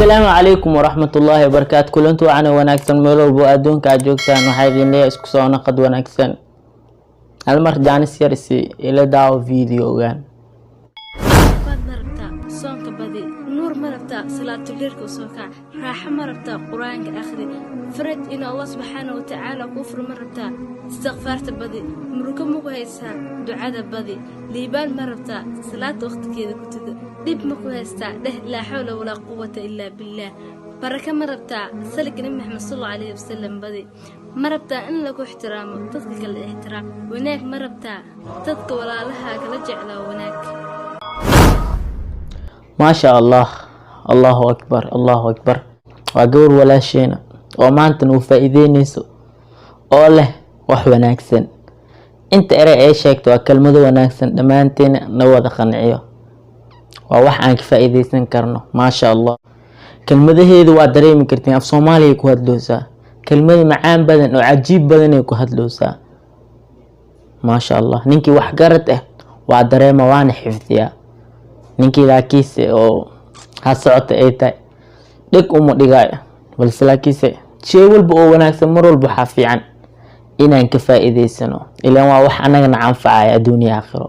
السلام عليكم ورحمة الله وبركاته. كلنتو عنا وناكسن ميلو بو أدون كاجوكتان وحايدين ليه اسكسو نقد وناكسن المر جانس يرسي إلى داو فيديو غان baad marabtaa soonka badi nuur marabtaa salaatu leerka sooka raaxa marabtaa quraanka akhri farid in Allah subhanahu wa ta'ala ku fur marabtaa istighfaarta badi muruka mugu haysaa ducada badi liibaan marabtaa salaatu waqtigeeda ku tudo dib mugu haysaa dheh la hawla wala quwwata illa billah baraka marabtaa salligna Muhammad sallallahu alayhi wasallam badi marabtaa in lagu ixtiraamo dadka kala ixtiraam wanaag marabtaa dadka walaalaha kala jeclaa wanaag ما شاء الله. الله أكبر الله أكبر. وأقول ولا شينا وما أنت نوفايدين يسو أوله وحوى ناكسن أنت أرى أي شيء توكل مدو وناكسن لما أنتين نوض خنعيه ووح عنك فايدين كرنو ما شاء الله. كلمة هي ذو أدري من كرتين في صومالي يكو هدلوسا كلمة معان بدن وعجيب بدن يكو هدلوسا ما شاء الله. نينكي وحقرته وأدري مواني حفظيا ninkii laakiise oo ha socota ay tahay dhig uma dhigaayo balse laakiise shay walba oo wanaagsan mar walba waxa fiican inaan ka faa'iideysano ilaa waa wax anaga anfacaya adduunyo aakhiro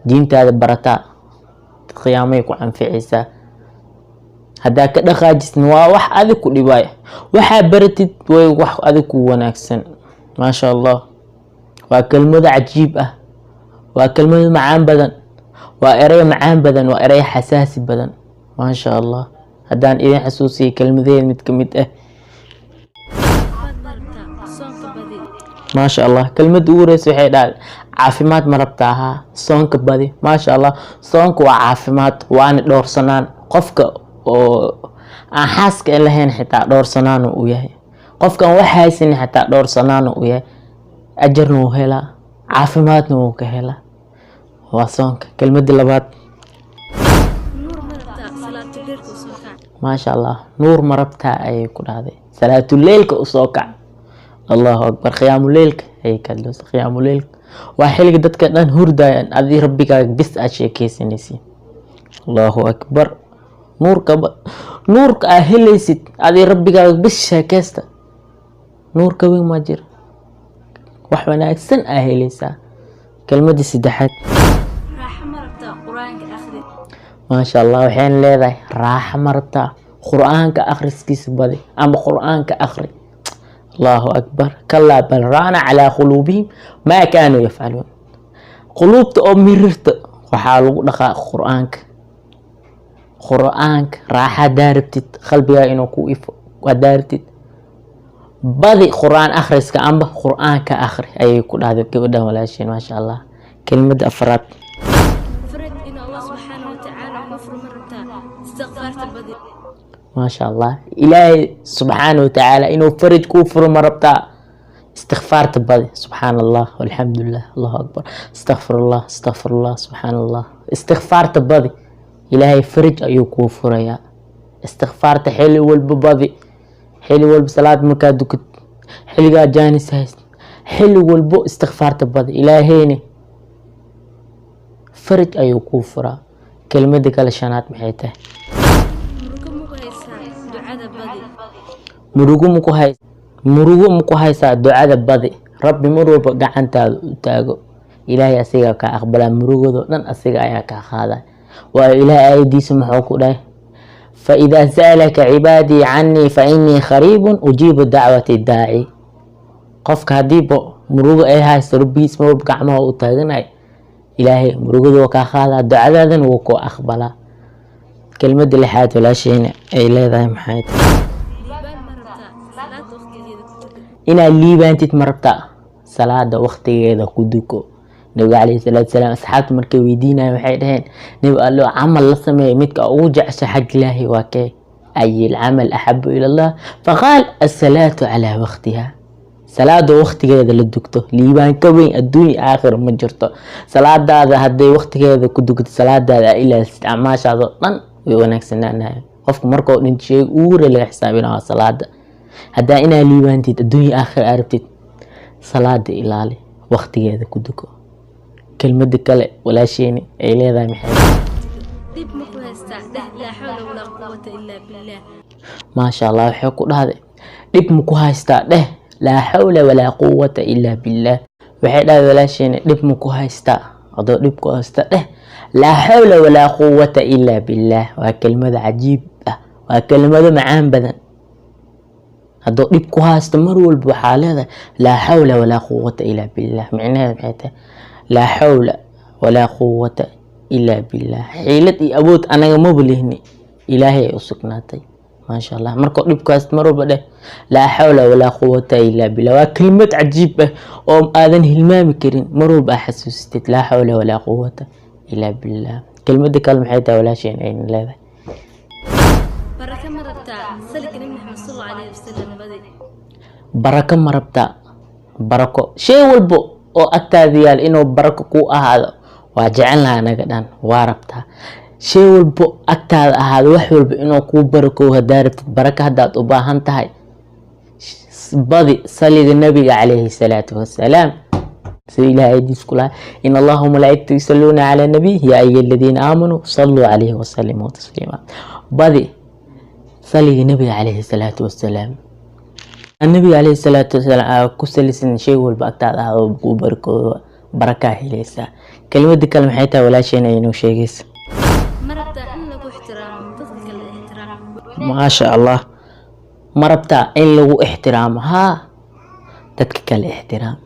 diintaada barata qiyaamay ku anficaysa hadaa ka dhaqaajisna waa wax adig ku dhibay waxa baratid way wax adig ku wanaagsan ma sha Allah. waa kelmad cajiib ah waa kelmad macaan badan وأري معان بدن وأري حساسي بدن ما شاء الله. هدان إذا حسوسي كلمتين متكمت ما شاء الله. كلمة ورس وحيد عافمات مربتاها صونك بدي ما شاء الله. صونك وعافمات وأنا دور سنان قفك أحاسك إلا هين حتى دور سنان وياه قفك وحاسين حتى دور سنان وياه أجرنا وهلا عافماتنا وكهلا وصونك كلمة اللبات نور مربتا صلاة الليل كوسوكا ما شاء الله. نور مربتها أي كل هذه صلاة الليل كوسوكا الله أكبر. قيام الليل أي كلوس قيام الليل وحيل قدرت كأن هردا أذي ربك بس أشياء كيس نسي الله أكبر. نور كأهل يسد أذي ربك بس شاكستا نور كوين ماجر وحنا أحسن أهل يسا كلمة السدحات ما شاء الله. وحين لذا راح مرتا قرآن كأخر سكيس بدي أما قرآن كأخر الله أكبر. كلا بل ران على قلوبهم ما كانوا يفعلون. قلوب تأمرت وحالو دقا قرآنك راح داربتت قلبها إنه كويف وداربتت بدي قرآن آخر سك أما قرآن كآخر أي كل هذا كبدا ولا شيء ما شاء الله. كلمة أفراد ما شاء الله. إلهي سبحانه وتعالى إنه فرج كفر مربتا استغفار تبادي سبحان الله والحمد لله الله أكبر. استغفر الله استغفر الله سبحان الله. استغفار تبادي إلهي فرج أيو كفر يا استغفار تحلي والببادي حلي والبصلاة مكادوك حلي جاني سايس حلي والبو استغفار تبادي إلهيني فرج أيو كفر. كلمة كالشانات محيته murugo muku haysa ducada badi rabbi marwalba gacantaada u taago ilaahay asiga ka aqbala murugado dhan asiga ayaa ka qaada waa ilaahay aydiisa maxuu ku dhahay fa idha sa'alaka ibadi anni fa inni qaribun ujibu da'wati da'i. qofka hadiibo murugo ay haysto rabbiis marwalba gacmaha u taaganay ilaahay murugado ka qaada ducadaadana wuu ku aqbala. كلمة لحاد ولا شيء أي لا ذا محيط إن اللي بانت تمربتا صلاة وقتي إذا كدوكو نبي عليه الصلاة والسلام أصحاب مركوي دينا محيطين نبي قال له عمل لصمي متك أوجع حق الله وكي أي العمل أحب إلى الله فقال الصلاة على وقتها. صلاة وقتي إذا للدكتور اللي بان كوين الدنيا آخر مجرته صلاة هذا هدي وقتي إذا كدوكو صلاة هذا إلى ما شاء الله wanaagsanaan qofku markuu dhinto uur la xisaabinaa salaada hadaa ina liibaantid adduunyo aakhir arabtid salaada ilaali waqtigeeda ku duko. kelmada kale walaashayni ay leedahay maxay dib ma ku haystaa dheh laa xawla walaa quwata ilaa billaah. maasha allah waxay ku dhahday dhib ma ku haystaa dheh laa xawla walaa quwata ilaa billaah. waxay dhahday walaasheena dhib ma ku haystaa adoo dhib ku haysta dheh laa xawla walaa quwata ilaa billaah. waa kelmada cajiib ah, waa kelmado macaan badan. haddoo dhib ku haysto mar walba waxaa leedahay laa xawla walaa quwata ilaa billaah. micnaheeda maxay tahay laa xawla walaa quwata ilaa billaah. xiilad iyo awood anaga maba lihni, ilaahay ay u sugnaatay. maasha allah markoo dhib ku haysto mar walba dheh laa xawla walaa quwata ilaa billaah. waa kelmad cajiib ah oo aadan hilmaami karin, mar walba aa xasuusatid laa xawla walaa quwata ilaa billaah. kelmada kale maxay tahay walaasheen ayna leedahay baraka ma rabtaa saliga nabi maxamed sallallahu alayhi wasallam badi. barako ma rabtaa barako shay walbo oo agtaada yaal inuu barako ku ahaado waa jecelnaha anaga dhan waa rabtaa. shay walbo agtaada ahaado wax walba inuu kuu barakoow haddaa rabtid baraka haddaad u baahan tahay badi saliga nabiga calayhi salaatu wasalaam. sida ilaahay aydiis ku lahaa in allaha malaa'ikatu yusalluuna cala nabiy yaa ayuha aladiina aamanuu salluu calayhi wasallimuu tasliima. badi saliga nabiga calayhi salaatu wasalaam. النبي عليه الصلاة والسلام كسلسن شيء والبقطع هذا وبركو بركة هليسا. كلمة كلمة حياتها ولا شيء إنه شيء جس. مربتا إن له احترام تذكر الاحترام. ما شاء الله مربتا إن له احترام ها تذكر الاحترام.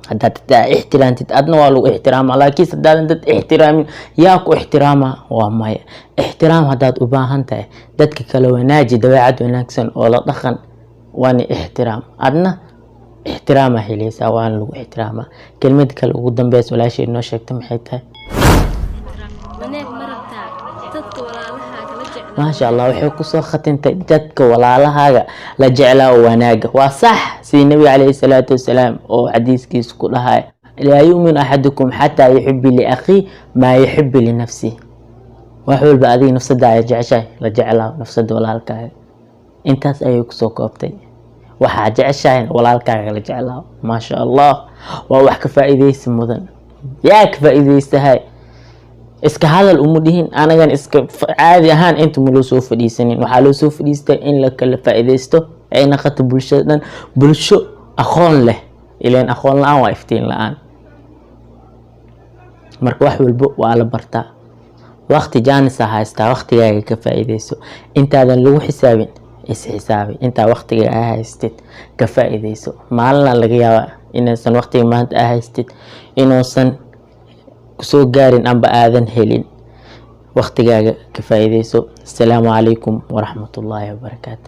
هذا احترام تتأدنى ولو احترام على كيس هذا أنت احترام ياكو احترامه وما احترام هذا أباهنته تذكر لو ناجي دواعد ونكسن ولا دخن واني احترام أدنى احترامه هليسا وان لو احترامه. كلمة كل قدام بس ولا شيء إنه شيء تم حيتها. وناك مربتا تذكر ولا لها رجع. ما شاء الله وحكوا صخة انت جدك ولا لها لجعلها وناقة وصح سي النبي عليه الصلاة والسلام او حديث كيس كلها لا يؤمن احدكم حتى يحب لاخيه ما يحب لنفسه. وحول بأذي نفس الداعي جعشاي لجعلها نفس ولا لك انتاس ايوك سوكوبتي waxaa jeceshahay walaalkaaga la jeclaa. ma sha Allah waa wax ka faa'iideysan mudan yaa ka faa'iideystahay iska hadal umudihin anagan iska caadi ahaan inta loo soo fadhiisanin waxaa loo soo fadhiistay in la kala faa'iideysto ay naqato bulshadan bulsho aqoon leh ileen aqoon la'aan waa iftiin la'aan. marka wax walba waa la bartaa waqti jaanisa haystaa waqtigaaga ka faa'iideyso intaadan lagu xisaabin isxisaabi inta waqtiga aa haystid ka faa'iideyso. maalina laga yaabaa inaysan waqtiga maanta aa haystid inuusan kusoo gaarin amba aadan helin waqtigaaga ka faa'iideyso. assalaamu calaykum waraxmatullaahi wabarakaatu.